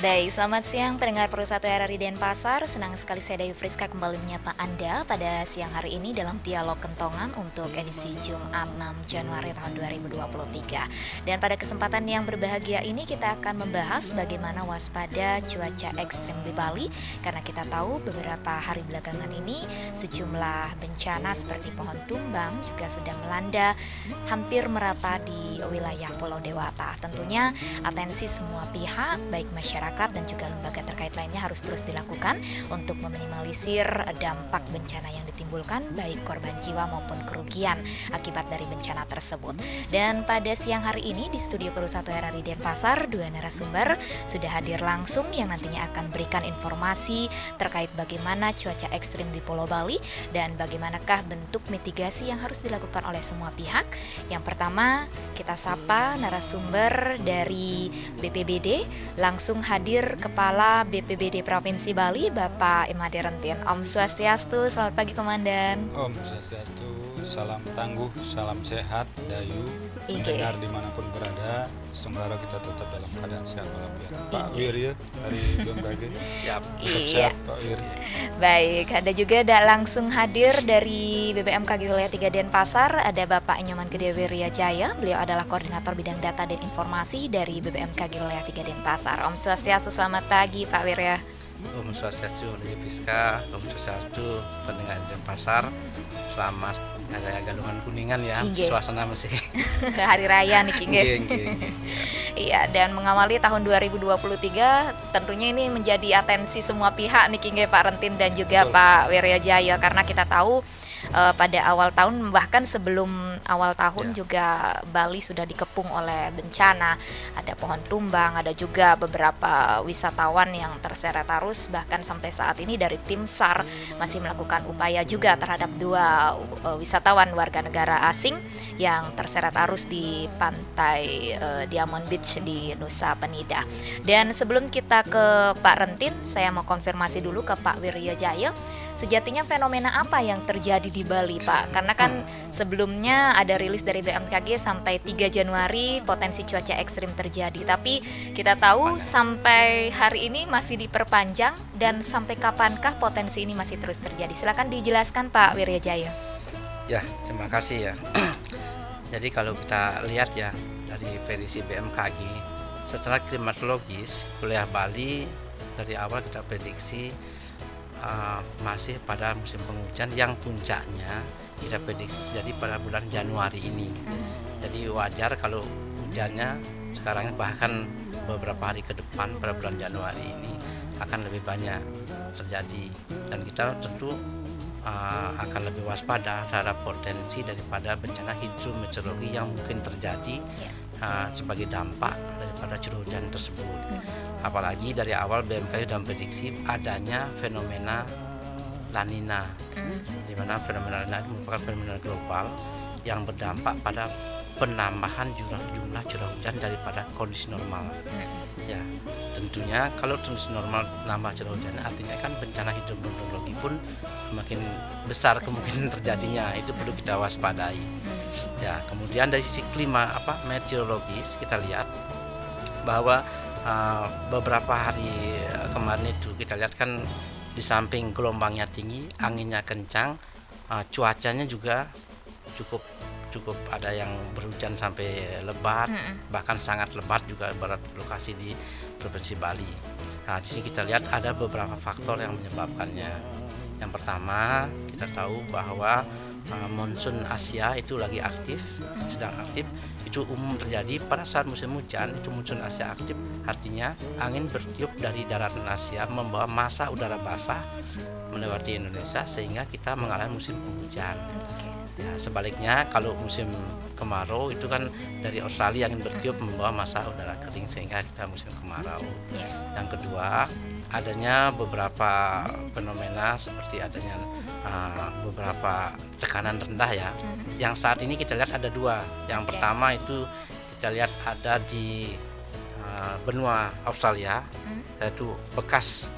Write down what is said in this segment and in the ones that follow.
Baik, selamat siang pendengar Pro 1 RRI Denpasar. Senang sekali saya Dayu Friska kembali menyapa Anda pada siang hari ini dalam Dialog Kentongan untuk edisi Jumat 6 Januari tahun 2023. Dan pada kesempatan yang berbahagia ini kita akan membahas bagaimana waspada cuaca ekstrim di Bali. Karena kita tahu beberapa hari belakangan ini sejumlah bencana seperti pohon tumbang juga sudah melanda hampir merata di wilayah Pulau Dewata. Tentunya atensi semua pihak, baik masyarakat dan juga lembaga terkait lainnya harus terus dilakukan untuk meminimalisir dampak bencana yang ditimbulkan, baik korban jiwa maupun kerugian akibat dari bencana tersebut. Dan pada siang hari ini di studio Pro 1 RRI Denpasar, dua narasumber sudah hadir langsung yang nantinya akan berikan informasi terkait bagaimana cuaca ekstrim di Pulau Bali dan bagaimanakah bentuk mitigasi yang harus dilakukan oleh semua pihak. Yang pertama, kita sapa narasumber dari BPBD, langsung hadir Kepala BPBD Provinsi Bali, Bapak Imade Rentin. Om Swastiastu, selamat pagi Komandan. Om Swastiastu, salam tangguh, salam sehat, Dayu, mendengar dimanapun berada, semoga kita tetap dalam keadaan sehat walafiat. Pak Wirya dari BMKG, siap, sehat Pak Wirya. Baik, ada juga langsung hadir dari BPMKG Wilayah 3 Denpasar, ada Bapak Nyoman Gede Wirya Jaya, beliau adalah Koordinator Bidang Data dan Informasi dari BPMKG Wilayah 3 Denpasar. Om Swastiastu, selamat pagi Pak Wirya. Om Swastiastu, Dayu Friska, Om Swastiastu, pendengar Denpasar, selamat ada galungan kuningan ya, suasana masih hari raya nih King. Iya, dan mengawali tahun 2023 tentunya ini menjadi atensi semua pihak nih King, Pak Rentin dan juga Pak Wirya Jaya, karena kita tahu pada awal tahun, bahkan sebelum awal tahun juga Bali sudah dikepung oleh bencana. Ada pohon tumbang, ada juga beberapa wisatawan yang terseret arus. Bahkan sampai saat ini dari tim SAR masih melakukan upaya juga terhadap dua wisatawan warga negara asing yang terseret arus di pantai Diamond Beach di Nusa Penida. Dan sebelum kita ke Pak Rentin, saya mau konfirmasi dulu ke Pak Wirya Jaya. Sejatinya fenomena apa yang terjadi di Bali, Pak? Karena kan sebelumnya ada rilis dari BMKG sampai 3 Januari potensi cuaca ekstrim terjadi. Tapi kita tahu sampai hari ini masih diperpanjang, dan sampai kapankah potensi ini masih terus terjadi? Silakan dijelaskan Pak Wirya Jaya. Ya, terima kasih ya. Jadi kalau kita lihat ya dari prediksi BMKG, secara klimatologis wilayah Bali dari awal kita prediksi masih pada musim penghujan yang puncaknya kita prediksi jadi pada bulan Januari ini. Jadi wajar kalau hujannya sekarang bahkan beberapa hari ke depan pada bulan Januari ini akan lebih banyak terjadi, dan kita tentu akan lebih waspada terhadap potensi daripada bencana hidrometeorologi yang mungkin terjadi sebagai dampak daripada curah hujan tersebut. Apalagi dari awal BMKG sudah memprediksi adanya fenomena La Nina, di mana fenomena La Nina merupakan fenomena global yang berdampak pada penambahan jumlah curah hujan daripada kondisi normal. Ya, tentunya kalau kondisi normal nambah curah hujan, artinya kan bencana hidrometeorologi pun makin besar kemungkinan terjadinya. Itu perlu kita waspadai. Ya, kemudian dari sisi meteorologis kita lihat bahwa beberapa hari kemarin itu kita lihat kan di samping gelombangnya tinggi, anginnya kencang, cuacanya juga cukup ada yang berhujan sampai lebat, bahkan sangat lebat juga beberapa lokasi di Provinsi Bali. Nah, di sini kita lihat ada beberapa faktor yang menyebabkannya. Yang pertama, kita tahu bahwa monsun Asia itu lagi sedang aktif. Itu umum terjadi pada saat musim hujan. Itu monsun Asia aktif, artinya angin bertiup dari daratan Asia membawa massa udara basah melewati Indonesia sehingga kita mengalami musim penghujan. Ya, sebaliknya kalau musim kemarau itu kan dari Australia angin bertiup membawa massa udara kering sehingga kita musim kemarau. Yang kedua, adanya beberapa fenomena seperti adanya beberapa tekanan rendah ya. Yang saat ini kita lihat ada dua. Yang pertama itu kita lihat ada di benua Australia, yaitu bekas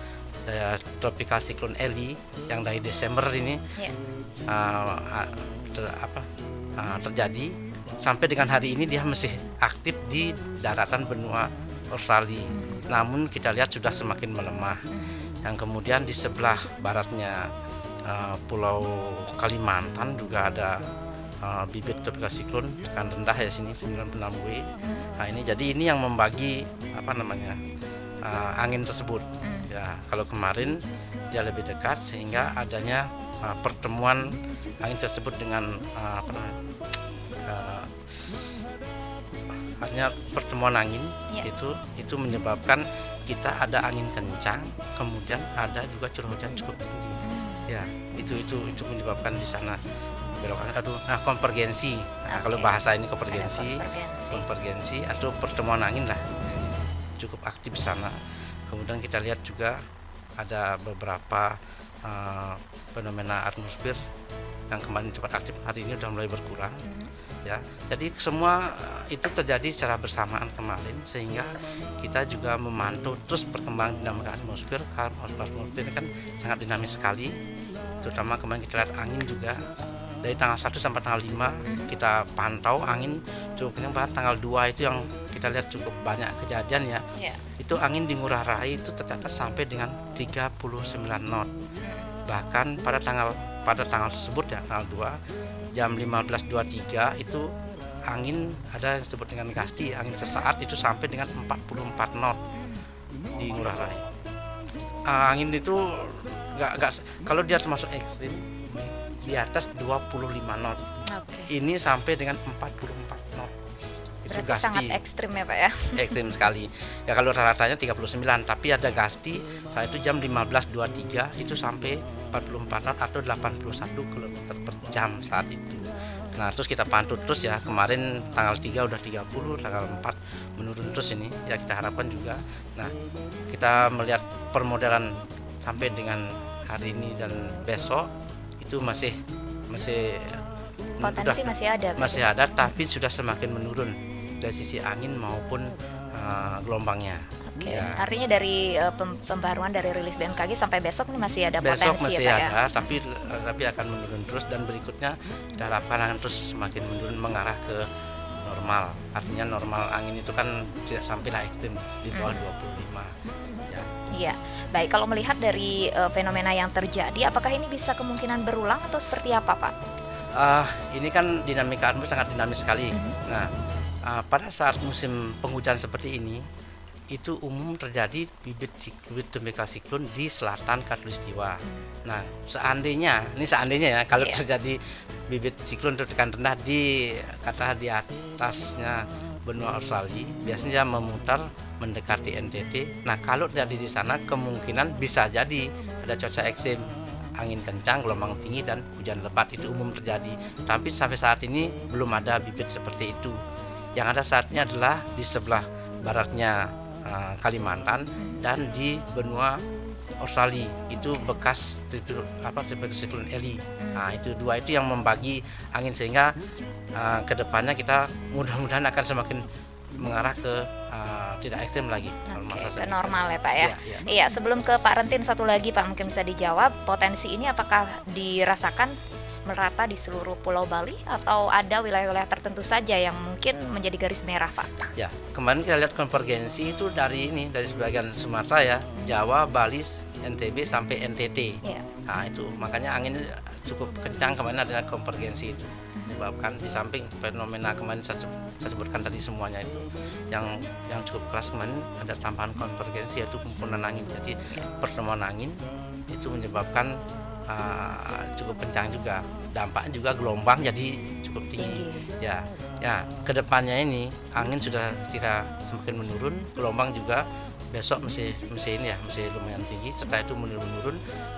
tropical cyclone Ellie yang dari Desember ini terjadi sampai dengan hari ini dia masih aktif di daratan benua Australia. Namun kita lihat sudah semakin melemah. Yang kemudian di sebelah baratnya Pulau Kalimantan juga ada bibit tropikal siklon tekan rendah ya sini 96 W. Nah ini jadi ini yang membagi angin tersebut. Ya kalau kemarin dia lebih dekat sehingga adanya pertemuan angin tersebut dengan hanya pertemuan angin itu menyebabkan kita ada angin kencang, kemudian ada juga curah hujan cukup tinggi. Ya itu menyebabkan di sana belokan. Konvergensi. Kalau bahasa ini konvergensi atau pertemuan angin lah cukup aktif di sana. Kemudian kita lihat juga ada beberapa fenomena atmosfer yang kemarin cepat aktif, hari ini sudah mulai berkurang. Ya, jadi semua itu terjadi secara bersamaan kemarin sehingga kita juga memantau terus perkembangan dinamika atmosfer. Karena atmosfer kan sangat dinamis sekali, terutama kemarin kita lihat angin juga dari tanggal 1 sampai tanggal 5 kita pantau angin cukup kencang. Bahkan tanggal 2 itu yang kita lihat cukup banyak kejadian ya. Itu angin di Ngurah Rai itu tercatat sampai dengan 39 knot. Bahkan pada tanggal tersebut ya, tanggal 2 jam 15.23 itu angin ada yang disebut dengan gasti, angin sesaat itu sampai dengan 44 knot di Ngurah Rai. Angin itu enggak kalau dia termasuk ekstrim di atas 25 knot. Ini sampai dengan 44 knot. Itu berarti gasti. Sangat ekstrim ya Pak ya. Ekstrim sekali. Ya kalau rata-ratanya 39, tapi ada gasti saat itu jam 15.23 itu sampai 44 knot atau 81 km per jam saat itu. Nah terus kita pantau terus ya, kemarin tanggal 3 udah 30, tanggal 4 menurun terus ini. Ya kita harapkan juga. Nah kita melihat permodelan sampai dengan hari ini dan besok itu masih potensi masih ada tapi sudah semakin menurun dari sisi angin maupun gelombangnya. Ya. Artinya dari pembaruan dari rilis BMKG sampai besok ini masih ada besok potensi masih ya Pak ada, ya? tapi akan menurun terus dan berikutnya kita harapkan akan terus semakin menurun mengarah ke normal. Artinya normal angin itu kan tidak sampailah ekstrim di bawah 25. Ya. Iya, baik. Kalau melihat dari fenomena yang terjadi, apakah ini bisa kemungkinan berulang atau seperti apa Pak? Ini kan dinamika atmosfer sangat dinamis sekali. Nah, pada saat musim penghujan seperti ini, itu umum terjadi bibit tropikal siklon di selatan Khatulistiwa. Nah, seandainya ya kalau terjadi bibit siklon tekan rendah di atasnya benua Australia, biasanya memutar mendekati NTT. Nah, kalau terjadi di sana kemungkinan bisa jadi ada cuaca ekstrim, angin kencang, gelombang tinggi dan hujan lebat, itu umum terjadi. Tapi sampai saat ini belum ada bibit seperti itu. Yang ada saatnya adalah di sebelah baratnya Kalimantan dan di benua Australia itu bekas tropikal siklon Eli. Nah, itu dua itu yang membagi angin sehingga kedepannya kita mudah-mudahan akan semakin mengarah ke tidak ekstrim lagi. Ke normal ya Pak ya. Iya, sebelum ke Pak Rentin satu lagi Pak mungkin bisa dijawab, potensi ini apakah dirasakan merata di seluruh Pulau Bali atau ada wilayah-wilayah tertentu saja yang mungkin menjadi garis merah Pak? Ya, kemarin kita lihat konvergensi itu dari sebagian Sumatera ya, Jawa, Bali, NTB sampai NTT. Nah itu makanya angin cukup kencang kemarin, ada konvergensi itu. Menyebabkan di samping fenomena kemarin saya sebutkan tadi semuanya itu yang cukup keras kemarin ada tambahan konvergensi yaitu kumpulan angin. Jadi pertemuan angin itu menyebabkan cukup kencang juga, dampaknya juga gelombang jadi cukup tinggi. Ya kedepannya ini angin sudah kita semakin menurun, gelombang juga besok masih lumayan tinggi. Setelah itu menurun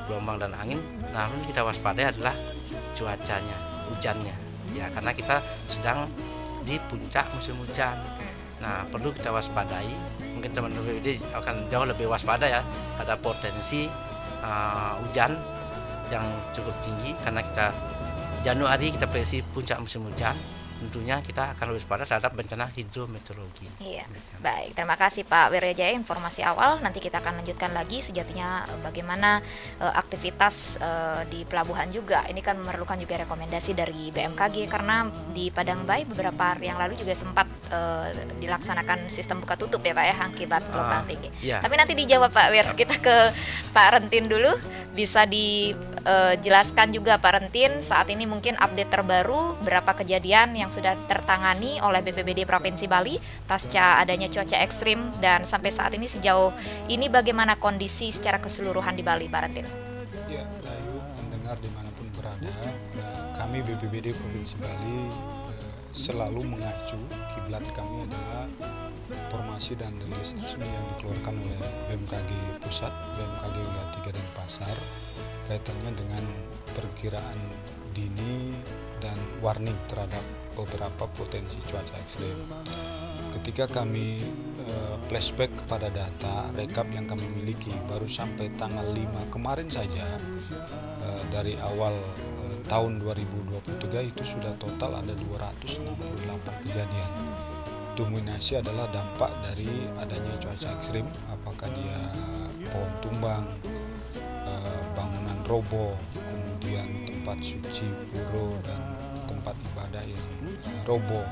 gelombang dan angin. Namun kita waspadai adalah cuacanya, hujannya. Ya karena kita sedang di puncak musim hujan. Nah perlu kita waspadai. Mungkin teman-teman BPD akan jauh lebih waspada ya, ada potensi hujan yang cukup tinggi karena kita Januari kita prediksi puncak musim hujan, tentunya kita akan lebih waspada terhadap bencana hidrometeorologi. Iya, baik. Terima kasih Pak Wiryajaya informasi awal. Nanti kita akan lanjutkan lagi sejatinya bagaimana aktivitas di pelabuhan juga. Ini kan memerlukan juga rekomendasi dari BMKG karena di Padangbayi beberapa hari yang lalu juga sempat dilaksanakan sistem buka tutup ya Pak ya akibat gelombang tinggi. Iya. Tapi nanti dijawab Pak Wir. Kita ke Pak Rentin dulu. Bisa dijelaskan juga Pak Rentin saat ini mungkin update terbaru berapa kejadian yang sudah tertangani oleh BPBD Provinsi Bali pasca adanya cuaca ekstrim dan sampai saat ini sejauh ini bagaimana kondisi secara keseluruhan di Bali, Pak Rentin? Ya, Dayu, pendengar dimanapun berada, kami BPBD Provinsi Bali selalu mengacu kiblat kami adalah informasi dan rilis resmi yang dikeluarkan oleh BMKG Pusat, BMKG Wilayah 3 Denpasar kaitannya dengan perkiraan dini dan warning terhadap beberapa potensi cuaca ekstrim. Ketika kami flashback kepada data rekap yang kami miliki baru sampai tanggal 5 kemarin saja, dari awal tahun 2023 itu sudah total ada 268 kejadian. Dominasi adalah dampak dari adanya cuaca ekstrim, apakah dia pohon tumbang, bangunan roboh, kemudian tempat suci, pura dan tempat ibadah yang roboh,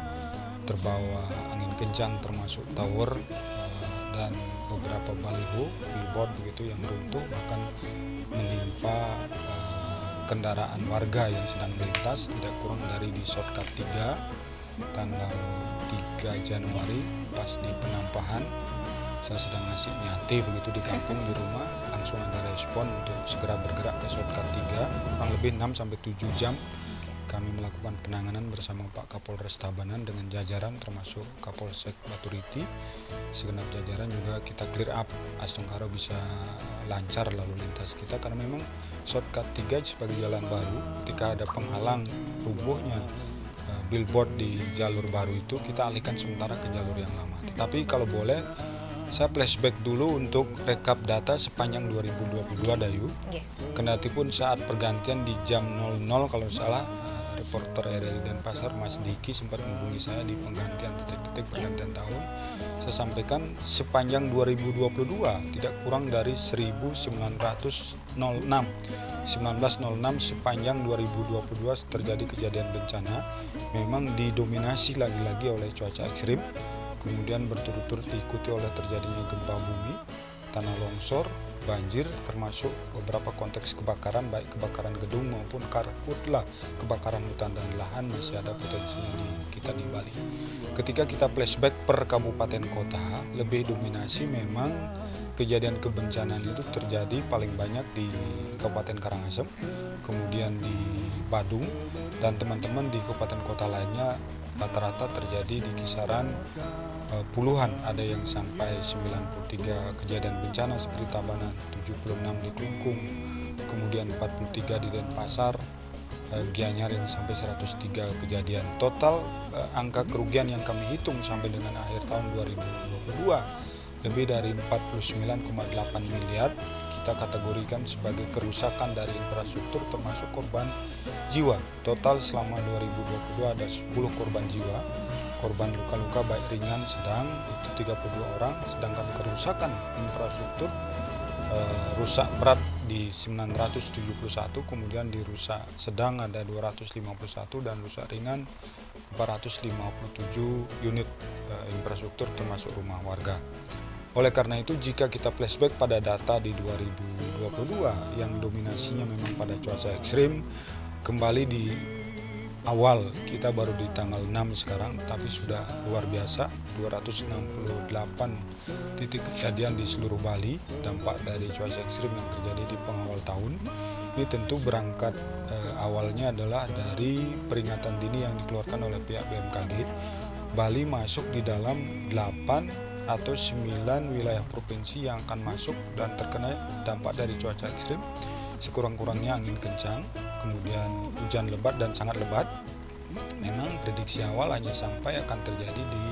terbawa angin kencang termasuk tower dan beberapa baliho, billboard begitu yang runtuh, bahkan menimpa kendaraan warga yang sedang melintas tidak kurang dari di shortcut 3 tanggal 3 Januari pas di Penampahan. Saya sedang ngasih nyate begitu di kampung di rumah, langsung ada respon untuk segera bergerak ke shortcut 3 kurang lebih 6-7 jam. Kami melakukan penanganan bersama Pak Kapolres Tabanan dengan jajaran termasuk Kapolsek Baturiti. Segenap jajaran juga kita clear up, Astungkara bisa lancar lalu lintas kita karena memang shortcut 3 sebagai jalan baru, ketika ada penghalang rubuhnya billboard di jalur baru itu kita alihkan sementara ke jalur yang lama. Tetapi kalau boleh saya flashback dulu untuk rekap data sepanjang 2022 Dayu. Kendatipun saat pergantian di jam 00 kalau salah reporter RRI Denpasar Mas Diki sempat menghubungi saya di penggantian titik-titik pergantian tahun. Saya sampaikan sepanjang 2022 tidak kurang dari 1906 sepanjang 2022 terjadi kejadian bencana, memang didominasi lagi-lagi oleh cuaca ekstrim, kemudian berturut-turut diikuti oleh terjadinya gempa bumi, tanah longsor, banjir, termasuk beberapa konteks kebakaran, baik kebakaran gedung maupun karhutlah kebakaran hutan dan lahan masih ada potensinya kita di Bali. Ketika kita flashback per kabupaten kota, lebih dominasi memang kejadian kebencanaan itu terjadi paling banyak di Kabupaten Karangasem, kemudian di Badung, dan teman-teman di kabupaten kota lainnya rata-rata terjadi di kisaran puluhan, ada yang sampai 93 kejadian bencana seperti Tabanan, 76 di Klungkung, kemudian 43 di Denpasar, Gianyar yang sampai 103 kejadian. Total angka kerugian yang kami hitung sampai dengan akhir tahun 2022 lebih dari 49,8 miliar kita kategorikan sebagai kerusakan dari infrastruktur termasuk korban jiwa. Total selama 2022 ada 10 korban jiwa, korban luka-luka baik ringan sedang itu 32 orang, sedangkan kerusakan infrastruktur rusak berat di 971, kemudian di rusak sedang ada 251 dan rusak ringan 457 unit infrastruktur termasuk rumah warga. Oleh karena itu jika kita flashback pada data di 2022 yang dominasinya memang pada cuaca ekstrim, kembali di awal kita baru di tanggal 6 sekarang, tapi sudah luar biasa 268 titik kejadian di seluruh Bali dampak dari cuaca ekstrim yang terjadi di pengawal tahun. Ini tentu berangkat awalnya adalah dari peringatan dini yang dikeluarkan oleh pihak BMKG. Bali masuk di dalam 8 atau 9 wilayah provinsi yang akan masuk dan terkena dampak dari cuaca ekstrim, sekurang-kurangnya angin kencang, kemudian hujan lebat dan sangat lebat. Memang prediksi awal hanya sampai akan terjadi di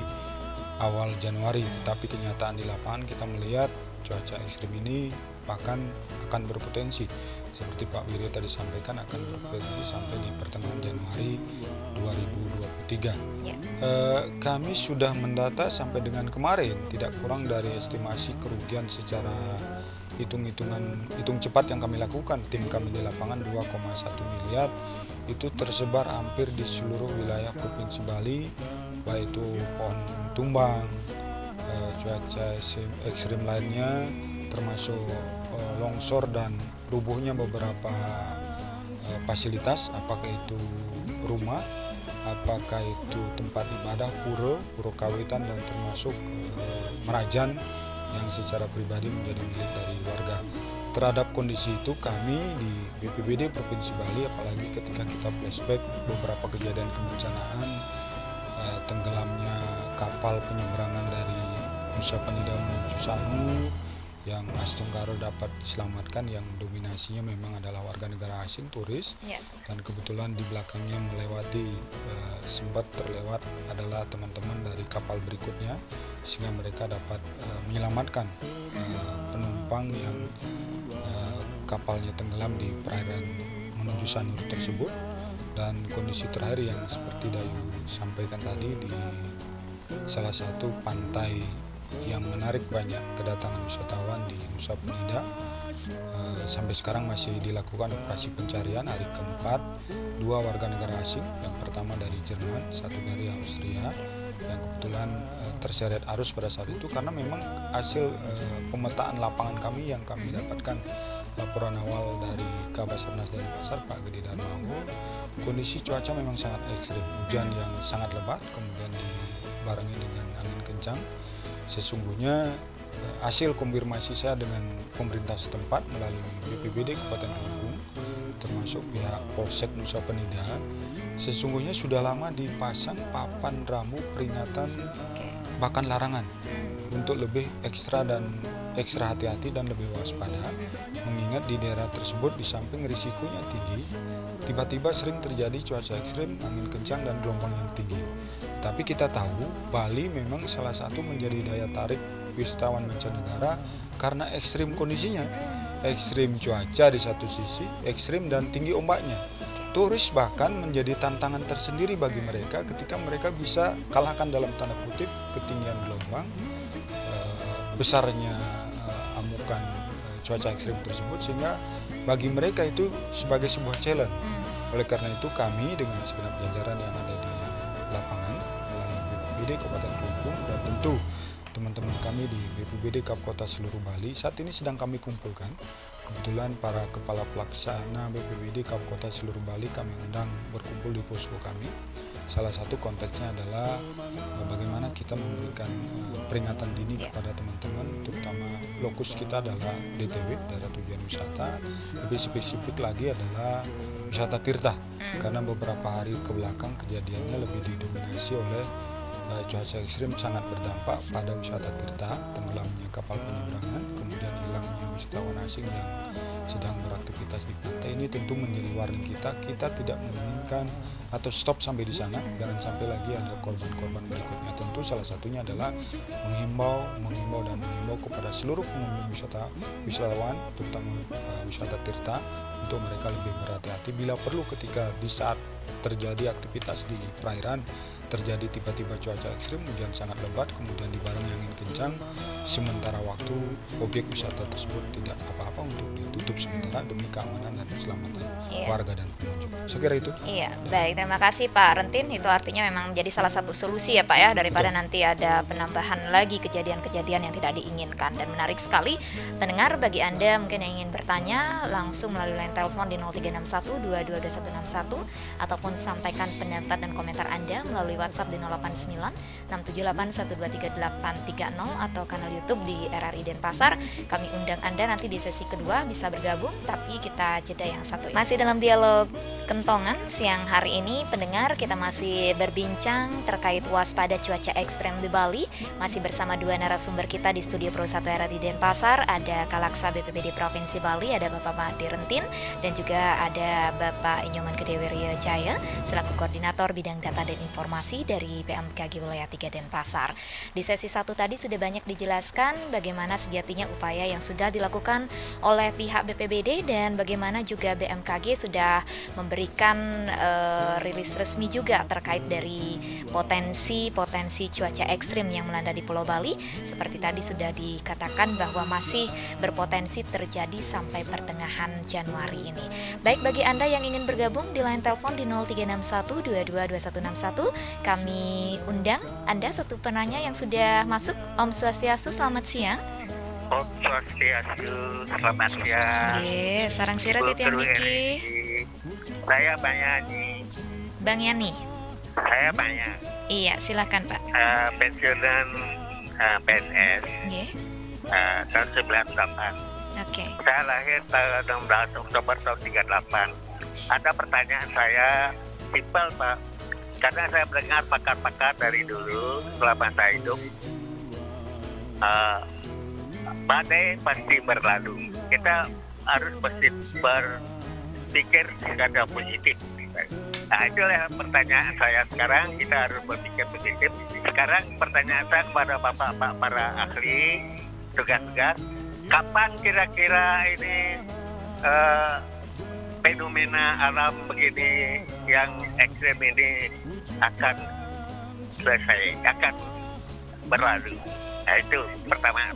awal Januari, tetapi kenyataan di lapangan kita melihat cuaca ekstrim ini bahkan akan berpotensi seperti Pak Wiryo tadi sampaikan akan berpotensi sampai di pertengahan Januari 2023. Kami sudah mendata sampai dengan kemarin tidak kurang dari estimasi kerugian secara hitung cepat yang kami lakukan tim kami di lapangan 2,1 miliar itu tersebar hampir di seluruh wilayah Provinsi Bali, baik itu pohon tumbang, cuaca ekstrim lainnya termasuk longsor dan rubuhnya beberapa fasilitas, apakah itu rumah, apakah itu tempat ibadah, pura kawitan, dan termasuk merajan yang secara pribadi menjadi milik dari warga. Terhadap kondisi itu kami di BPBD Provinsi Bali, apalagi ketika kita flashback beberapa kejadian kebencanaan, tenggelamnya kapal penyeberangan dari Nusa Penida menuju Sanur yang Astonggaro dapat diselamatkan, yang dominasinya memang adalah warga negara asing turis, dan kebetulan di belakangnya melewati sempat terlewat adalah teman-teman dari kapal berikutnya sehingga mereka dapat menyelamatkan penumpang yang kapalnya tenggelam di perairan menuju Sanur tersebut. Dan kondisi terakhir yang seperti Dayu sampaikan tadi, di salah satu pantai yang menarik banyak kedatangan wisatawan di Nusa Penida, sampai sekarang masih dilakukan operasi pencarian hari keempat. 2 warga negara asing, yang pertama dari Jerman, 1 dari Austria, yang kebetulan terseret arus pada saat itu karena memang hasil pemetaan lapangan kami yang kami dapatkan laporan awal dari Kabasarnas Denpasar Pak Gede Darmawan, kondisi cuaca memang sangat ekstrim, hujan yang sangat lebat kemudian dibarengi dengan angin kencang. Sesungguhnya hasil konfirmasi saya dengan pemerintah setempat melalui BPBD Kabupaten Kelungkung termasuk pihak Polsek Nusa Penida, sesungguhnya sudah lama dipasang papan rambu peringatan bahkan larangan untuk lebih ekstra hati-hati dan lebih waspada, mengingat di daerah tersebut di samping risikonya tinggi, tiba-tiba sering terjadi cuaca ekstrim, angin kencang dan gelombang yang tinggi. Tapi kita tahu Bali memang salah satu menjadi daya tarik wisatawan mancanegara karena ekstrim kondisinya, ekstrim cuaca di satu sisi, ekstrim dan tinggi ombaknya. Turis bahkan menjadi tantangan tersendiri bagi mereka ketika mereka bisa kalahkan dalam tanda kutip ketinggian gelombang, besarnya amukan cuaca ekstrim tersebut, sehingga bagi mereka itu sebagai sebuah challenge. Oleh karena itu kami dengan segenap jajaran yang ada di lapangan melalui BPBD Kabupaten Kelungkung dan tentu teman-teman kami di BPBD Kapkota seluruh Bali saat ini sedang kami kumpulkan. Kebetulan para kepala pelaksana BPBD Kapkota seluruh Bali kami undang berkumpul di posko kami. Salah satu konteksnya adalah bagaimana kita memberikan peringatan dini kepada teman-teman, terutama lokus kita adalah DTW, daerah tujuan wisata. Lebih spesifik lagi adalah wisata tirta, karena beberapa hari ke belakang kejadiannya lebih didominasi oleh cuaca ekstrim sangat berdampak pada wisata tirta, tenggelamnya kapal penyeberangan, kemudian hilangnya wisatawan asing yang sedang beraktivitas di pantai. Ini tentu menjadi warning kita tidak menginginkan atau stop sampai di sana, jangan sampai lagi ada korban-korban berikutnya. Tentu salah satunya adalah menghimbau kepada seluruh pengunjung wisatawan, terutama wisata tirta, untuk mereka lebih berhati-hati bila perlu ketika di saat terjadi aktivitas di perairan terjadi tiba-tiba cuaca ekstrim, hujan sangat lebat, kemudian dibarengi angin kencang, sementara waktu objek wisata tersebut tidak apa-apa untuk ditutup sementara demi keamanan dan keselamatan warga dan pengunjung. Saya kira itu. Iya, baik, terima kasih Pak Rentin. Itu artinya memang menjadi salah satu solusi ya Pak ya, daripada nanti ada penambahan lagi kejadian-kejadian yang tidak diinginkan. Dan menarik sekali pendengar, bagi Anda mungkin yang ingin bertanya langsung melalui line telepon di 0361 222161 ataupun sampaikan pendapat dan komentar Anda melalui WhatsApp di 089 678 123 830 atau kanal YouTube di RRI Denpasar. Kami undang Anda nanti di sesi kedua bisa bergabung, tapi kita jeda yang satu. Masih dalam dialog Kentongan. Siang hari ini pendengar kita masih berbincang terkait waspada cuaca ekstrem di Bali. Masih bersama dua narasumber kita di studio Pro 1 RRI Denpasar. Ada Kalaksa BPBD Provinsi Bali, ada Bapak Mahdi Rentin, dan juga ada Bapak Inyoman Gede Wirya Jaya selaku Koordinator Bidang Data dan Informasi dari BMKG Wilayah 3 Denpasar. Di sesi 1 tadi sudah banyak dijelaskan bagaimana sejatinya upaya yang sudah dilakukan oleh pihak BPBD dan bagaimana juga BMKG sudah memberikan rilis resmi juga terkait dari potensi cuaca ekstrim yang melanda di Pulau Bali. Seperti tadi sudah dikatakan bahwa masih berpotensi terjadi sampai pertengahan Januari ini. Baik, bagi Anda yang ingin bergabung di line telepon di 0361222161, kami undang Anda satu penanya yang sudah masuk. Om Swastiastu, selamat siang. Om Swastiastu, selamat siang. Oke, sarang sirat titian Niki. Saya Bang Yani. Bang Yani. Saya Bang Yani. Iya, silakan Pak. Pensiunan PNS. Oke. Tahun 98. Oke. Saya lahir tanggal 16 Oktober tahun 38. Ada pertanyaan saya simpel Pak. Karena saya mendengar pakar-pakar dari dulu selama saya hidup. Badai pasti berlalu. Kita harus berpikir secara positif. Nah, itulah pertanyaan saya sekarang. Kita harus berpikir positif. Sekarang pertanyaan saya kepada bapak-bapak para ahli tugas-tugas, kapan kira-kira ini fenomena alam begini yang ekstrem ini akan selesai, akan berlalu? Nah, itu pertama.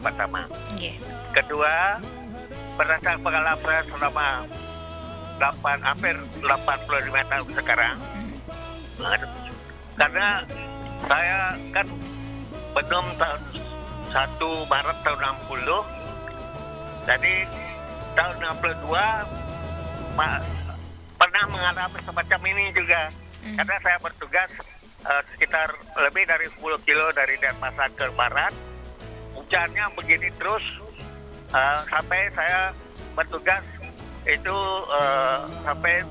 Yeah. Kedua, berdasarkan pengalaman saya selama hampir 85 tahun sekarang, karena saya kan belum tahun 1 Maret tahun 60, jadi tahun 62 pernah mengalami semacam ini juga. Karena saya bertugas sekitar lebih dari 10 kilo dari Denpasar ke barat. Hujannya begini terus sampai saya bertugas itu sampai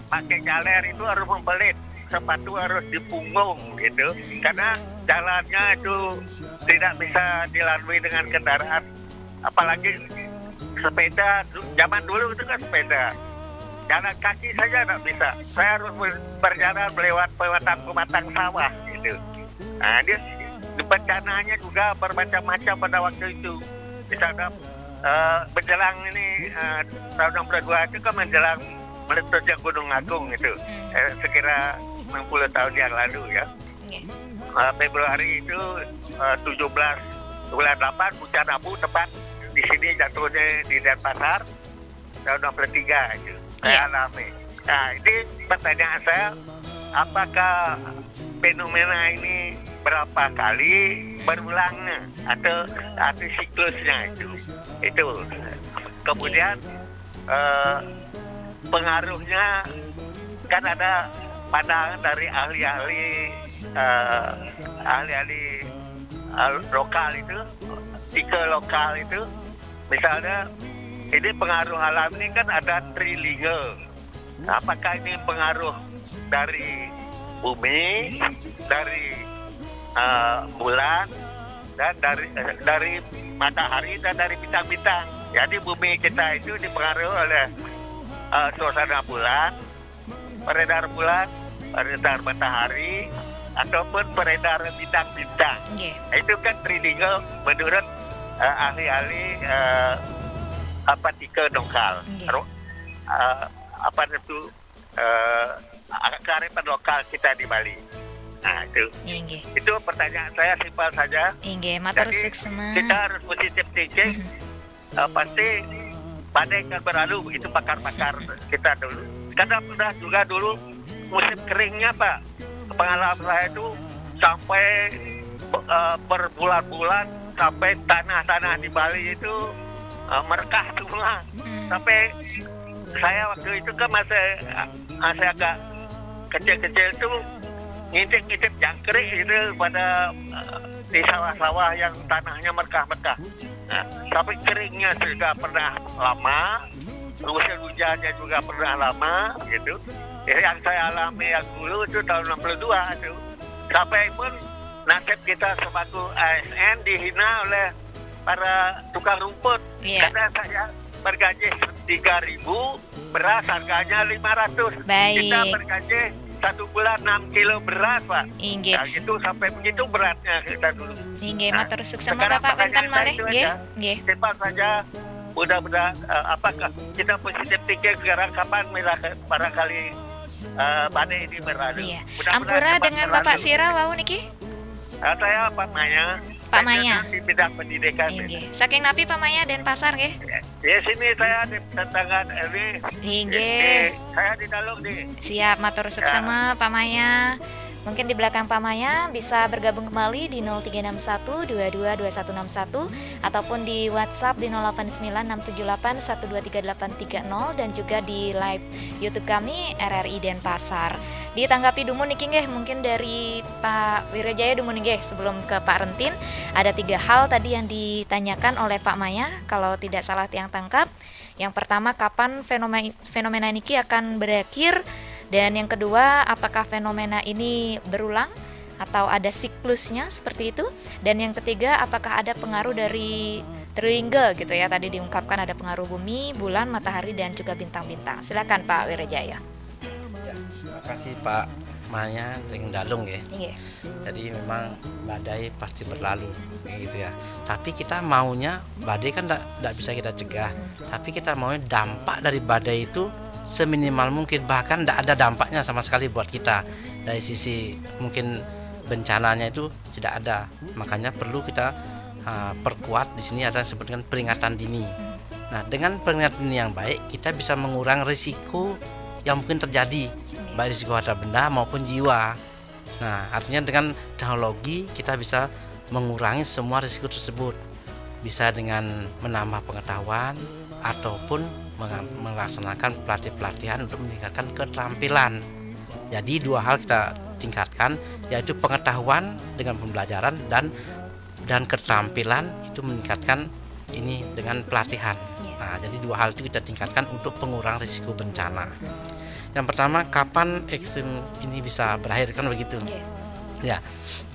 pakai galer itu harus membelit, sepatu harus dipunggung gitu, karena jalannya itu tidak bisa dilalui dengan kendaraan, apalagi sepeda. Zaman dulu itu kan sepeda, jalan kaki saja tidak bisa. Saya harus berjalan melewati pematang sawah gitu. Nah, dia bencananya juga bermacam-macam pada waktu itu. Misalnya menjelang ini tahun 62 itu kan menjelang meletusnya Gunung Agung itu, sekira 60 tahun yang lalu ya. Februari itu 17 bulan 8 hujan abu tepat di sini jatuhnya di Denpasar tahun 63 itu saya alami. Nah, ini pertanyaan saya, apakah fenomena ini berapa kali berulangnya atau siklusnya itu. Kemudian pengaruhnya kan ada pandangan dari ahli-ahli lokal itu, lokal itu, misalnya ini pengaruh alam ini kan ada trilinge. Apakah ini pengaruh dari bumi, dari bulan, dan dari matahari dan dari bintang-bintang. Jadi bumi kita itu dipengaruhi oleh suasana bulan, peredaran matahari, ataupun peredaran bintang-bintang. Itu kan trilinge menurut ahli-ahli tiga dongkal. Kearifan lokal kita di Bali. Nah, itu pertanyaan saya simpel saja. Jadi kita harus positif thinking. Pasti badai akan berlalu, itu pakar-pakar kita dulu. Karena sudah juga dulu musim keringnya Pak. Pengalaman saya itu sampai berbulan-bulan, sampai tanah-tanah di Bali itu merekah semua. Sampai saya waktu itu kan masih agak kecil-kecil itu ngintip-ngintip jangkrik itu pada di sawah-sawah yang tanahnya merekah-merekah. Nah, tapi keringnya sudah pernah lama, musim hujannya juga pernah lama gitu. Yang saya alami yang dulu itu tahun 62 itu. Sampai pun nasib kita selaku ASN dihina oleh para tukang rumput. Karena saya bergaji 3.000, beras harganya 500. Baik. Kita bergaji 1 bulan 6 kilo beras, Pak. Inggih. Nah, itu sampai begitu beratnya kita dulu. Inggih, matur suksema sekarang Bapak pertanyaan benten saya malih itu nggih. aja. Nggih. Cepat saja, mudah-mudahan apakah kita positif pikir sekarang kapan barangkali badai ini berlalu. Iya. Mudah-mudahan Ampura cepat dengan berlalu. Bapak Sira wau niki? Saya Pak Maya. Pak Saya Maya. di bidang pendidikan. Inggih. Saking napi Pak Maya Denpasar nggih? Di sini saya di tetangga ini. Inggih. Saya di Dalung di. Siap, matur suksema Pak Maya. Mungkin di belakang Pak Maya bisa bergabung kembali di 0361 222161 ataupun di WhatsApp di 089678123830 dan juga di live YouTube kami RRI Denpasar. Ditanggapi Dumun niki nggih, mungkin dari Pak Wirajaya Dumun nggih sebelum ke Pak Rentin, ada 3 hal tadi yang ditanyakan oleh Pak Maya kalau tidak salah yang tangkap. Yang pertama, kapan fenomena niki akan berakhir? Dan yang kedua, apakah fenomena ini berulang atau ada siklusnya seperti itu? Dan yang ketiga, apakah ada pengaruh dari Tringel gitu ya? Tadi diungkapkan ada pengaruh bumi, bulan, matahari dan juga bintang-bintang. Silakan Pak Wirajaya. Ya, terima kasih Pak Maya Ring Dalung ya. Iya. Jadi memang badai pasti berlalu gitu ya. Tapi kita maunya badai kan tidak bisa kita cegah. Tapi kita maunya dampak dari badai itu seminimal mungkin, bahkan tidak ada dampaknya sama sekali buat kita. Dari sisi mungkin bencananya itu tidak ada. Makanya perlu kita perkuat di sini ada disebut dengan peringatan dini. Nah, dengan peringatan dini yang baik kita bisa mengurangi risiko yang mungkin terjadi, baik risiko harta benda maupun jiwa. Nah, artinya dengan teknologi kita bisa mengurangi semua risiko tersebut. Bisa dengan menambah pengetahuan ataupun melaksanakan pelatihan untuk meningkatkan keterampilan. Jadi 2 hal kita tingkatkan, yaitu pengetahuan dengan pembelajaran dan keterampilan itu meningkatkan ini dengan pelatihan. Nah, jadi 2 hal itu kita tingkatkan untuk pengurangan risiko bencana. Yang pertama, kapan ekstrim ini bisa berakhir, kan begitu? Ya,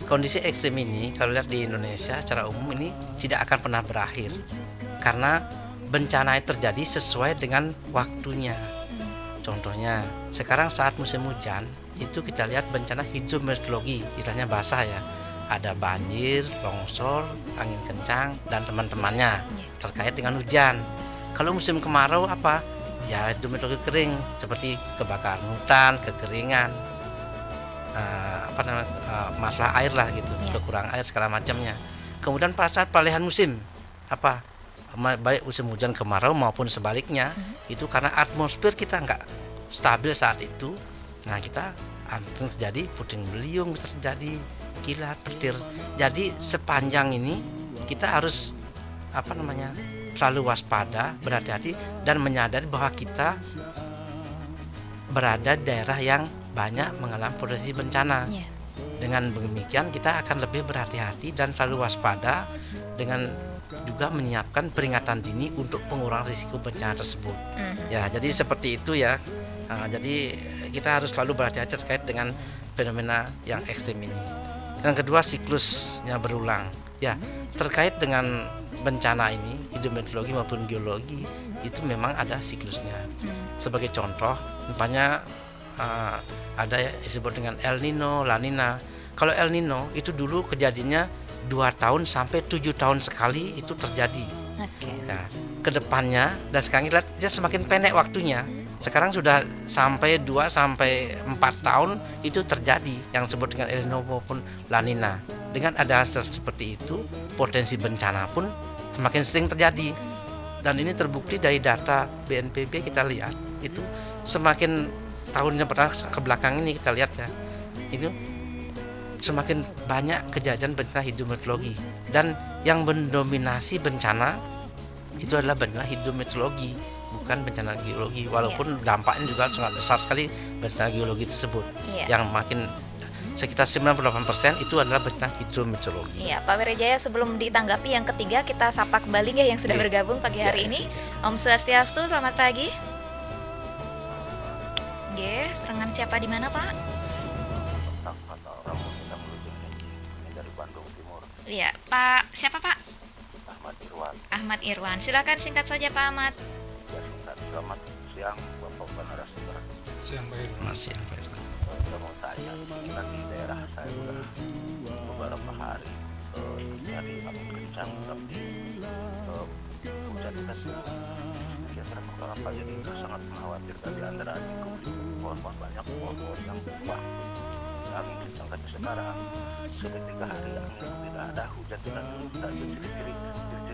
kondisi ekstrim ini kalau lihat di Indonesia secara umum ini tidak akan pernah berakhir karena bencana itu terjadi sesuai dengan waktunya. Contohnya, sekarang saat musim hujan itu kita lihat bencana hidrometeorologi, istilahnya basah ya. Ada banjir, longsor, angin kencang dan teman-temannya terkait dengan hujan. Kalau musim kemarau apa? Ya hidrometeorologi kering seperti kebakaran hutan, kekeringan, masalah air lah gitu, kekurangan air segala macamnya. Kemudian pada saat peralihan musim apa? Baik musim hujan kemarau maupun sebaliknya, itu karena atmosfer kita nggak stabil saat itu. Nah, kita terjadi puting beliung, bisa terjadi kilat, petir. Jadi sepanjang ini kita harus selalu waspada, berhati-hati dan menyadari bahwa kita berada di daerah yang banyak mengalami potensi bencana. Dengan demikian kita akan lebih berhati-hati dan selalu waspada dengan juga menyiapkan peringatan dini untuk pengurangan risiko bencana tersebut. Ya, jadi seperti itu ya. Jadi kita harus selalu berhati-hati terkait dengan fenomena yang ekstrim ini. Yang kedua, siklusnya berulang. Ya, terkait dengan bencana ini, hidrometeorologi maupun geologi itu memang ada siklusnya. Sebagai contoh, umpamanya ada disebut dengan El Nino, La Nina. Kalau El Nino itu dulu kejadiannya 2 tahun sampai 7 tahun sekali itu terjadi. Nah, kedepannya dan sekarang kita lihat dia semakin pendek waktunya. Sekarang sudah sampai 2 sampai 4 tahun itu terjadi yang disebut dengan El Nino maupun La Nina. Dengan ada seperti itu, potensi bencana pun semakin sering terjadi. Dan ini terbukti dari data BNPB kita lihat itu semakin tahunnya ke belakang ini kita lihat ya. Itu semakin banyak kejadian bencana hidrometeorologi dan yang mendominasi bencana itu adalah bencana hidrometeorologi, bukan bencana geologi, walaupun dampaknya juga sangat besar sekali bencana geologi tersebut yang makin sekitar 98% itu adalah bencana hidrometeorologi. Iya, Pak Wirajaya, sebelum ditanggapi yang ketiga, kita sapa kembali ya yang sudah bergabung pagi hari ini. Om Swastiastu, selamat pagi. Nggih, serangan siapa di mana, Pak? Dari Bandung Timur. Iya, Pak. Siapa, Pak? Ahmad Irwan. Ahmad Irwan. Silakan singkat saja, Pak Ahmad. Ya, selamat siang Bapak narasumber. Siang baik. Masih yang baik. Saya mau tanya, kan di daerah saya udah beberapa hari terjadi angin kencang, tapi hujan kan kira-kira beberapa, jadi sangat mengkhawatirkan di antara pohon-pohon, banyak pohon-pohon yang tumbang. Angin kencang kan sekarang sudah 3 hari angin tidak ada, hujan tidak ada, ciri-ciri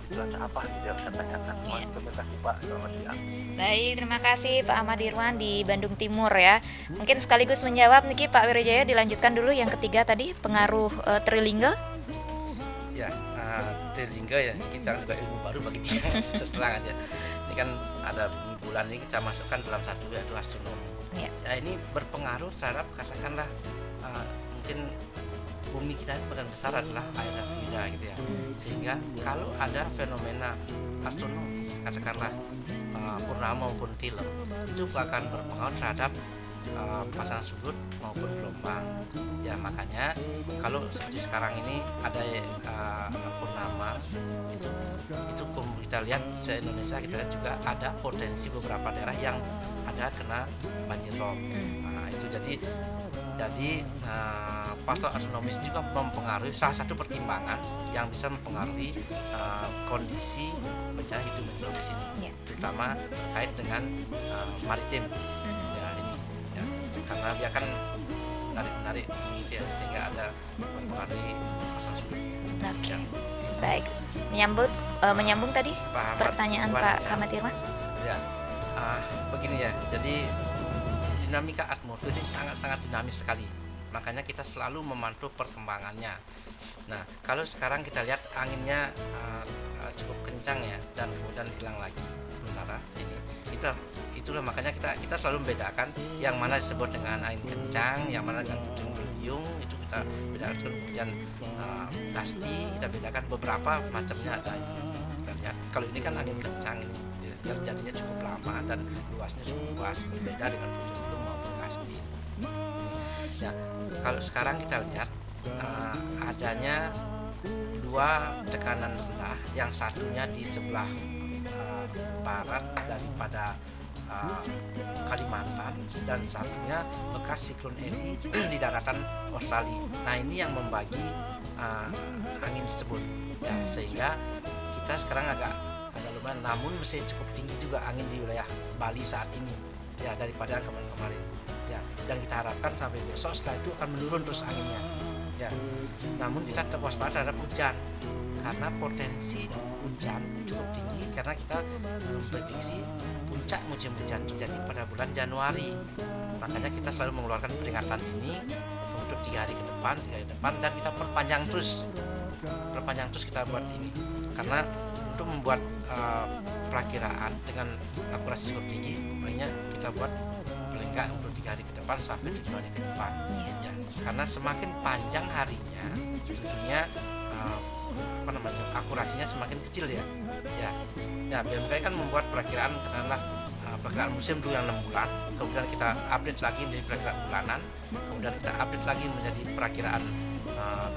cuaca apa yang saya tanyakan. Terima kasih Pak, selamat siang. Baik, terima kasih Pak Ahmad Irwan di Bandung Timur ya. Mungkin sekaligus menjawab nih Pak Wirajaya, dilanjutkan dulu yang ketiga tadi, pengaruh Trilingga. Ya, Trilingga ya, kita juga ilmu baru bagi kita. Terang aja. Ini kan ada bulan ini kita masukkan dalam satu, yaitu astronomi. Ya, ini berpengaruh terhadap katakanlah mungkin bumi kita ini bagian besar adalah air dan udara gitu ya. Sehingga kalau ada fenomena astronomis, katakanlah purnama maupun tiller, itu akan berpengaruh terhadap pasang surut maupun gelombang. Ya, makanya kalau seperti sekarang ini ada purnama itu kita lihat se-Indonesia, kita lihat juga ada potensi beberapa daerah yang ada kena banjir rob. Nah, itu jadi faktor astronomis juga mempengaruhi, salah satu pertimbangan yang bisa mempengaruhi kondisi bencana hidrometeorologis ini, terutama terkait dengan maritim. Ya, ini ya, karena dia kan menarik gitu ya, sehingga ada mempengaruhi pasang surut. Oke. Baik, menyambung tadi pertanyaan Pak Ahmad Irwan. Ya, begini ya, jadi dinamika atmosfer ini sangat-sangat dinamis sekali, makanya kita selalu memantau perkembangannya. Nah, kalau sekarang kita lihat anginnya cukup kencang ya, dan kemudian hilang lagi sementara ini, itulah makanya kita selalu membedakan yang mana disebut dengan angin kencang, yang mana dengan puting beliung, itu kita bedakan. Kemudian pasti kita bedakan beberapa macamnya ada itu. Kita lihat kalau ini kan angin kencang, ini terjadinya cukup lama dan luasnya cukup luas, berbeda dengan puting beliung maupun pasti. Nah, kalau sekarang kita lihat adanya 2 tekanan rendah, yang satunya di sebelah barat daripada Kalimantan, dan satunya bekas siklon Eli di daratan Australia. Nah, ini yang membagi angin tersebut ya, sehingga kita sekarang agak lumayan, namun masih cukup tinggi juga angin di wilayah Bali saat ini ya, daripada kemarin-kemarin ya, dan kita harapkan sampai besok setelah itu akan menurun terus anginnya ya. Namun kita tetap waspada terhadap hujan, karena potensi hujan cukup tinggi, karena kita memprediksi puncak musim hujan terjadi pada bulan Januari. Makanya kita selalu mengeluarkan peringatan ini untuk 3 hari ke depan, dan kita perpanjang terus kita buat ini, karena untuk membuat perakiraan dengan akurasi cukup tinggi, makanya kita buat paling enggak untuk 3 hari ke depan sampai 7 hari ke depan ya, karena semakin panjang harinya tentunya akurasinya semakin kecil ya. BMKG kan membuat perakiraan katakanlah perakiraan musim dulu yang 6 bulan, kemudian kita update lagi menjadi perakiraan bulanan, kemudian kita update lagi menjadi perakiraan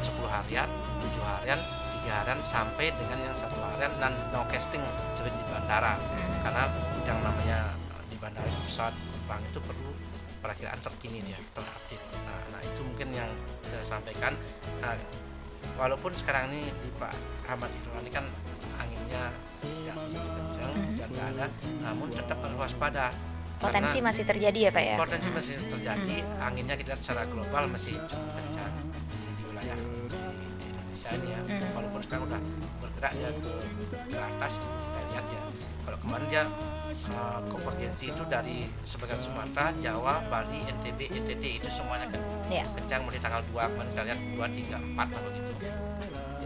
10 harian, 7 harian, 3 harian, sampai dengan yang 1 harian, dan nowcasting seperti di bandara. Karena yang namanya di bandara pesawat terbang itu perlu perakiraan terkini dia, terupdate. Nah, itu mungkin yang saya sampaikan. Walaupun sekarang ini di Pak Ahmad Irwan ini kan anginnya tidak begitu kencang, hujan nggak ada, namun tetap harus waspada. Potensi masih terjadi ya Pak ya? Potensi masih terjadi, anginnya kita lihat secara global masih cukup kencang di wilayah di Indonesia ini ya. Walaupun sekarang udah bergerak ya ke atas, kita lihat ya. Kalau kemarin dia konvergensi itu dari sebagian Sumatera, Jawa, Bali, NTB, NTT, itu semuanya kan kencang mulai tanggal 2, kemarin kita lihat 2, 3, 4 atau gitu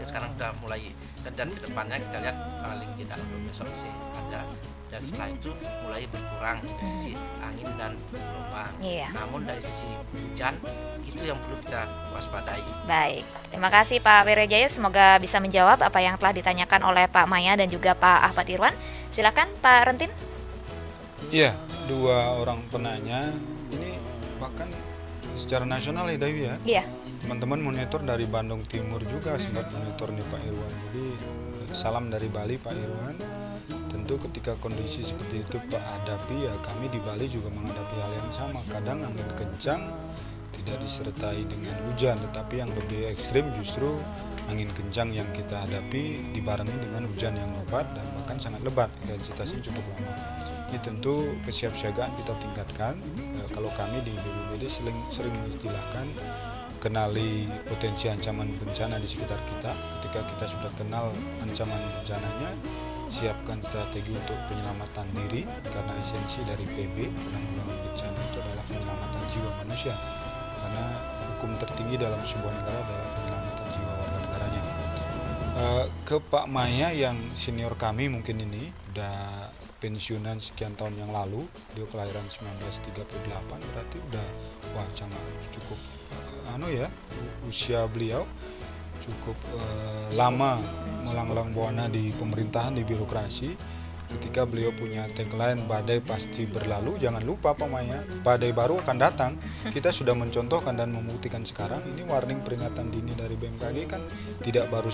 sekarang sudah mulai dan ke depannya kita lihat paling tidak untuk besok sih ada, dan setelah itu mulai berkurang dari sisi angin dan gelombang. Namun dari sisi hujan itu yang perlu kita waspadai. Baik, terima kasih Pak Wirajaya, semoga bisa menjawab apa yang telah ditanyakan oleh Pak Maya dan juga Pak Ahmad Irwan. Silakan Pak Rentin. Iya, 2 orang penanya ini bahkan secara nasional ya Dayu ya. Iya. Teman-teman monitor dari Bandung Timur juga sempat monitor nih Pak Irwan. Jadi salam dari Bali Pak Irwan. Tentu ketika kondisi seperti itu Pak hadapi, ya kami di Bali juga menghadapi hal yang sama. Kadang angin kencang tidak disertai dengan hujan, tetapi yang lebih ekstrim justru angin kencang yang kita hadapi dibarengi dengan hujan yang lebat dan bahkan sangat lebat, intensitasnya cukup lama. Ini tentu kesiapsiagaan kita tingkatkan. Kalau kami di BPBD sering mengistilahkan kenali potensi ancaman bencana di sekitar kita. Ketika kita sudah kenal ancaman bencananya, siapkan strategi untuk penyelamatan diri, karena esensi dari PB, penanggulangan bencana, itu adalah penyelamatan jiwa manusia. Karena hukum tertinggi dalam sebuah negara adalah penyelamatan jiwa warga negaranya. Ke Pak Maya yang senior kami mungkin ini, udah pensiunan sekian tahun yang lalu, dia kelahiran 1938, berarti udah sangat cukup usia beliau cukup lama melanglang buana di pemerintahan, di birokrasi. Ketika beliau punya tagline badai pasti berlalu, jangan lupa Pak Maya, badai baru akan datang. Kita sudah mencontohkan dan membuktikan sekarang. Ini warning peringatan dini dari BMKG kan tidak baru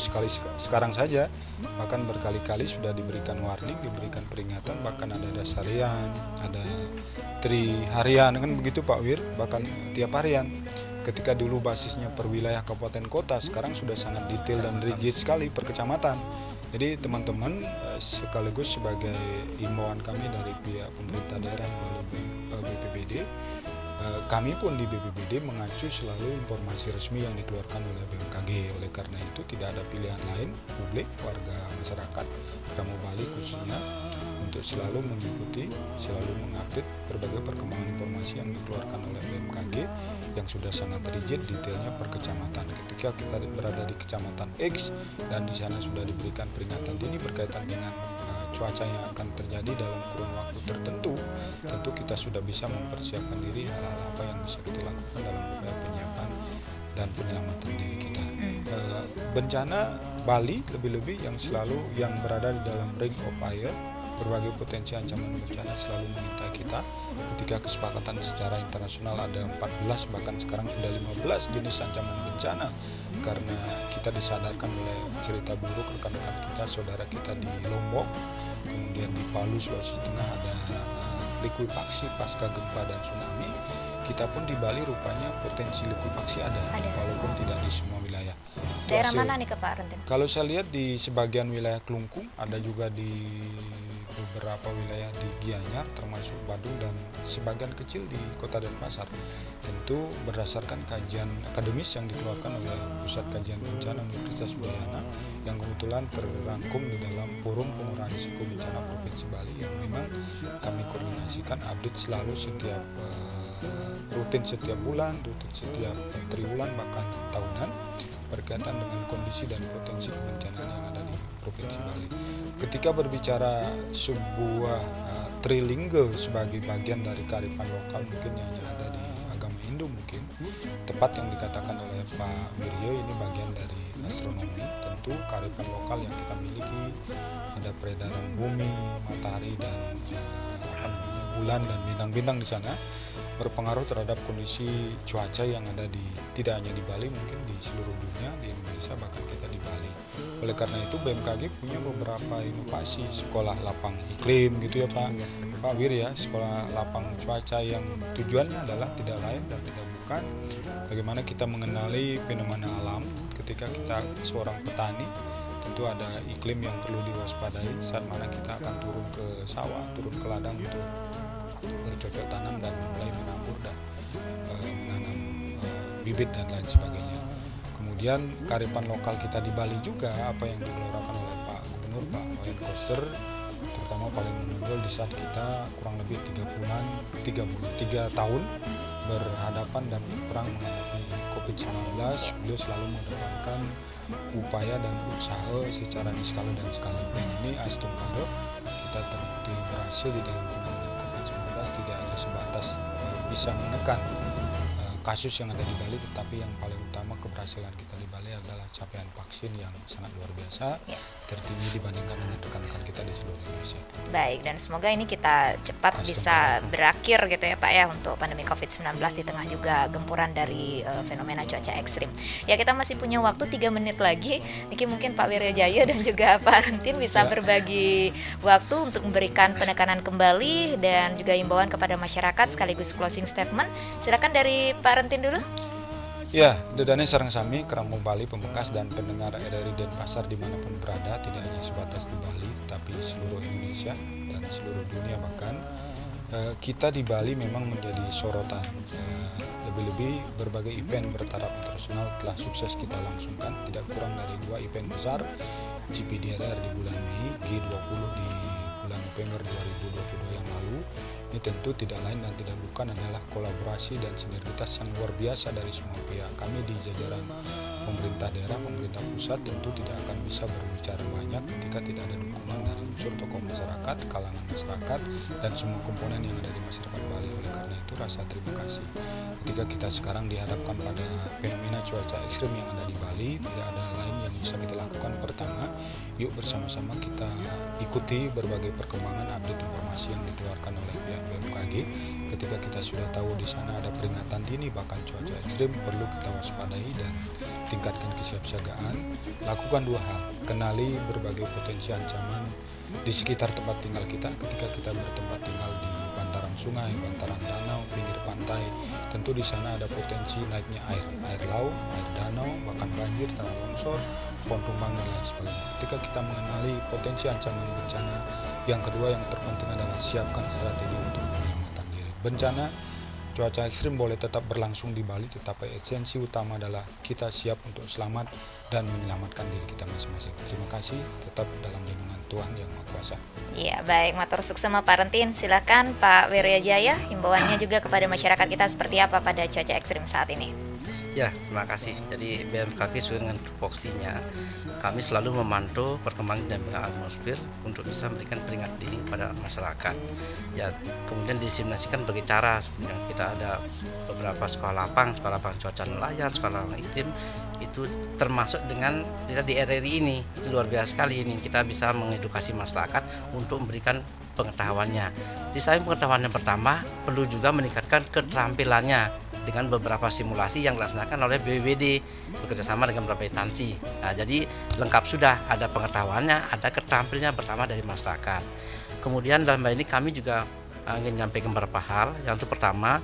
sekarang saja, bahkan berkali-kali sudah diberikan warning, diberikan peringatan, bahkan ada dasarian, ada tri harian kan begitu Pak Wir, bahkan tiap harian. Ketika dulu basisnya per wilayah kabupaten kota, sekarang sudah sangat detail dan rigid sekali per kecamatan. Jadi teman-teman, sekaligus sebagai imbauan kami dari pihak pemerintah daerah melalui BPBD, kami pun di BPBD mengacu selalu informasi resmi yang dikeluarkan oleh BMKG. Oleh karena itu tidak ada pilihan lain, publik, warga masyarakat Kramo Bali khususnya, untuk selalu mengikuti, selalu mengupdate berbagai perkembangan informasi yang dikeluarkan oleh BMKG yang sudah sangat rigid detailnya per kecamatan. Ketika kita berada di kecamatan X dan di sana sudah diberikan peringatan dini berkaitan dengan cuaca yang akan terjadi dalam kurun waktu tertentu, tentu kita sudah bisa mempersiapkan diri hal-hal apa yang bisa kita lakukan dalam upaya penyiapan dan penyelamatan diri kita. Bencana Bali lebih-lebih yang berada di dalam ring of fire, berbagai potensi ancaman bencana selalu mengintai kita. Ketika kesepakatan secara internasional ada 14, bahkan sekarang sudah 15 jenis ancaman bencana, karena kita disadarkan oleh cerita buruk rekan-rekan kita, saudara kita di Lombok, kemudian di Palu, Sulawesi Tengah ada likuifaksi pasca gempa dan tsunami. Kita pun di Bali rupanya potensi likuifaksi ada. Walaupun tidak di semua wilayah. Daerah mana nih ke Pak Rentin? Kalau saya lihat di sebagian wilayah Klungkung, ada juga di beberapa wilayah di Gianyar termasuk Badung dan sebagian kecil di Kota Denpasar. Tentu berdasarkan kajian akademis yang dikeluarkan oleh Pusat Kajian Bencana Universitas Udayana yang kebetulan terrangkum di dalam Forum Pengurangan Risiko Bencana Provinsi Bali, yang memang kami koordinasikan update selalu rutin setiap bulan, rutin setiap triwulan, bahkan tahunan, berkaitan dengan kondisi dan potensi kebencanaan yang ada di Provinsi Bali. Ketika berbicara sebuah trilingga sebagai bagian dari kearifan lokal, mungkin yang ada di agama Hindu, mungkin tepat yang dikatakan oleh Pak Wiryo, ini bagian dari astronomi. Tentu kearifan lokal yang kita miliki, ada peredaran bumi, matahari dan bulan dan bintang-bintang di sana, berpengaruh terhadap kondisi cuaca yang ada tidak hanya di Bali, mungkin di seluruh dunia, di Indonesia, bahkan kita di Bali. Oleh karena itu BMKG punya beberapa inovasi, sekolah lapang iklim gitu ya Pak Wir ya, sekolah lapang cuaca yang tujuannya adalah tidak lain dan tidak bukan bagaimana kita mengenali fenomena alam. Ketika kita seorang petani, tentu ada iklim yang perlu diwaspadai saat mana kita akan turun ke sawah, turun ke ladang untuk bercocok tanam dan mulai menabur dan menanam bibit dan lain sebagainya. Kemudian kearifan lokal kita di Bali juga, apa yang dikeluarkan oleh Pak Gubernur Pak Wayan Koster terutama paling menonjol di saat kita kurang lebih 3 tahun berhadapan dan berperang menghadapi COVID-19. Beliau selalu mengedepankan upaya dan usaha secara niskala dan skala. Dan ini astungkala kita terbukti berhasil di dalam penanganan COVID-19, tidak hanya sebatas bisa menekan kasus yang ada di Bali, tetapi yang paling utama keberhasilan kita di Bali adalah capaian vaksin yang sangat luar biasa, tertinggi dibandingkan dengan rekan-rekan kita di seluruh Indonesia. Baik, dan semoga ini kita cepat bisa berakhir gitu ya Pak ya untuk pandemi COVID-19 di tengah juga gempuran dari fenomena cuaca ekstrim. Ya, kita masih punya waktu 3 menit lagi. Niki mungkin Pak Wiryajaya dan juga Pak Rentin bisa berbagi waktu untuk memberikan penekanan kembali dan juga himbauan kepada masyarakat sekaligus closing statement. Silakan dari Pak Rentin dulu. Ya, dedane sareng sami Keramo Bali Pembekas dan pendengar RRI Denpasar dimanapun berada, tidak hanya sebatas di Bali tapi seluruh Indonesia dan seluruh dunia bahkan. Kita di Bali memang menjadi sorotan, lebih-lebih berbagai event bertaraf internasional telah sukses kita langsungkan, tidak kurang dari 2 event besar, GPDRR di bulan Mei, G20 di bulan November 2022 yang lalu. Ini tentu tidak lain dan tidak bukan adalah kolaborasi dan sinergitas yang luar biasa dari semua pihak. Kami di jajaran pemerintah daerah, pemerintah pusat tentu tidak akan bisa berbicara banyak ketika tidak ada dukungan dari unsur tokoh masyarakat, kalangan masyarakat, dan semua komponen yang ada di masyarakat Bali. Oleh karena itu rasa terima kasih. Ketika kita sekarang dihadapkan pada fenomena cuaca ekstrim yang ada di Bali, tidak ada lain yang bisa kita lakukan. Pertama, yuk bersama-sama kita ikuti berbagai perkembangan update informasi yang dikeluarkan oleh pihak BMKG. Ketika kita sudah tahu di sana ada peringatan dini bahkan cuaca ekstrim, perlu kita waspadai dan tingkatkan kesiapsiagaan. Lakukan 2 hal, kenali berbagai potensi ancaman di sekitar tempat tinggal kita. Ketika kita bertempat tinggal di bantaran sungai, bantaran danau, pinggir pantai, tentu di sana ada potensi naiknya air laut, air danau, bahkan banjir, tanah longsor, pohon tumbang dan lain sebagainya. Ketika kita mengenali potensi ancaman bencana, yang kedua yang terpenting adalah siapkan strategi untuk penyelamatan diri. Bencana cuaca ekstrim boleh tetap berlangsung di Bali, tetapi esensi utama adalah kita siap untuk selamat dan menyelamatkan diri kita masing-masing. Terima kasih, tetap dalam lindungan Tuhan Yang Maha Kuasa. Iya, baik, matur suksema Pak Rentin. Silakan Pak Wiryajaya, himbauannya juga kepada masyarakat kita seperti apa pada cuaca ekstrim saat ini. Ya, terima kasih. Jadi BMKG sesuai dengan tupoksinya, kami selalu memantau perkembangan dinamika atmosfer untuk bisa memberikan peringatan dini kepada masyarakat. Ya, kemudian disimulasikan bagi cara sebenarnya kita ada beberapa sekolah lapang cuaca nelayan, sekolah lapang iklim, itu termasuk dengan tidak di RRI ini. Luar biasa sekali ini kita bisa mengedukasi masyarakat untuk memberikan pengetahuannya. Di samping pengetahuan yang pertama, perlu juga meningkatkan keterampilannya dengan beberapa simulasi yang dilaksanakan oleh BPBD bekerjasama dengan beberapa instansi. Nah, jadi lengkap sudah, ada pengetahuannya, ada keterampilannya bersama dari masyarakat. Kemudian dalam hal ini kami juga ingin menyampaikan beberapa hal. Yang pertama,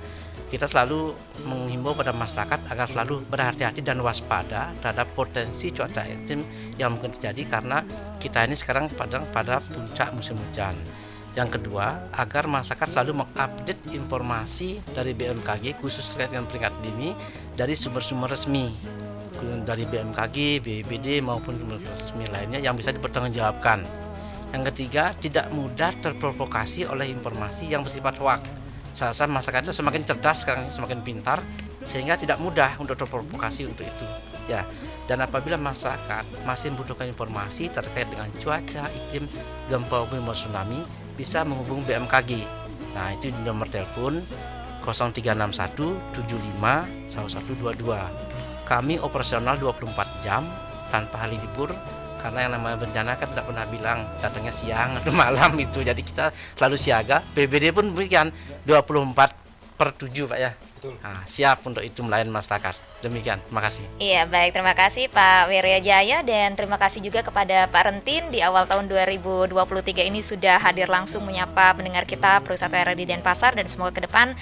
kita selalu menghimbau pada masyarakat agar selalu berhati-hati dan waspada terhadap potensi cuaca ekstrim yang mungkin terjadi karena kita ini sekarang pada puncak musim hujan. Yang kedua, agar masyarakat selalu mengupdate informasi dari BMKG khusus terkait dengan peringatan dini dari sumber-sumber resmi dari BMKG, BPBD maupun sumber resmi lainnya yang bisa dipertanggungjawabkan. Yang ketiga, tidak mudah terprovokasi oleh informasi yang bersifat hoax. Saya rasa masyarakat semakin cerdas sekarang, semakin pintar, sehingga tidak mudah untuk terprovokasi untuk itu. Ya, dan apabila masyarakat masih membutuhkan informasi terkait dengan cuaca, iklim, gempa bumi maupun tsunami, bisa menghubungi BMKG. Nah, itu di nomor telepon 0361 75 1122. Kami operasional 24 jam tanpa hari libur karena yang namanya bencana kan tidak pernah bilang datangnya siang atau malam itu. Jadi kita selalu siaga. BPBD pun demikian 24/7 Pak ya. Nah, siap untuk itu melayani masyarakat. Demikian, terima kasih. Iya, baik, terima kasih Pak Wiryajaya dan terima kasih juga kepada Pak Rentin di awal tahun 2023 ini sudah hadir langsung menyapa pendengar kita Perusahaan RRI Denpasar dan semoga ke depan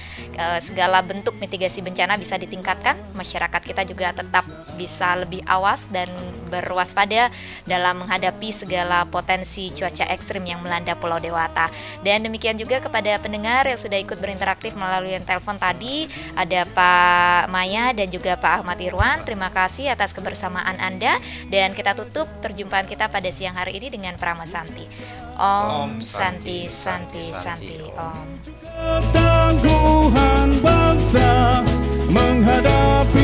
segala bentuk mitigasi bencana bisa ditingkatkan, masyarakat kita juga tetap bisa lebih awas dan berwaspada dalam menghadapi segala potensi cuaca ekstrim yang melanda Pulau Dewata. Dan demikian juga kepada pendengar yang sudah ikut berinteraktif melalui telepon tadi, ada Pak Maya dan juga Pak Pak Ahmad Irwan. Terima kasih atas kebersamaan Anda, dan kita tutup perjumpaan kita pada siang hari ini dengan Prama Santi. Om Santi Santi Santi Om. Ketangguhan bangsa menghadapi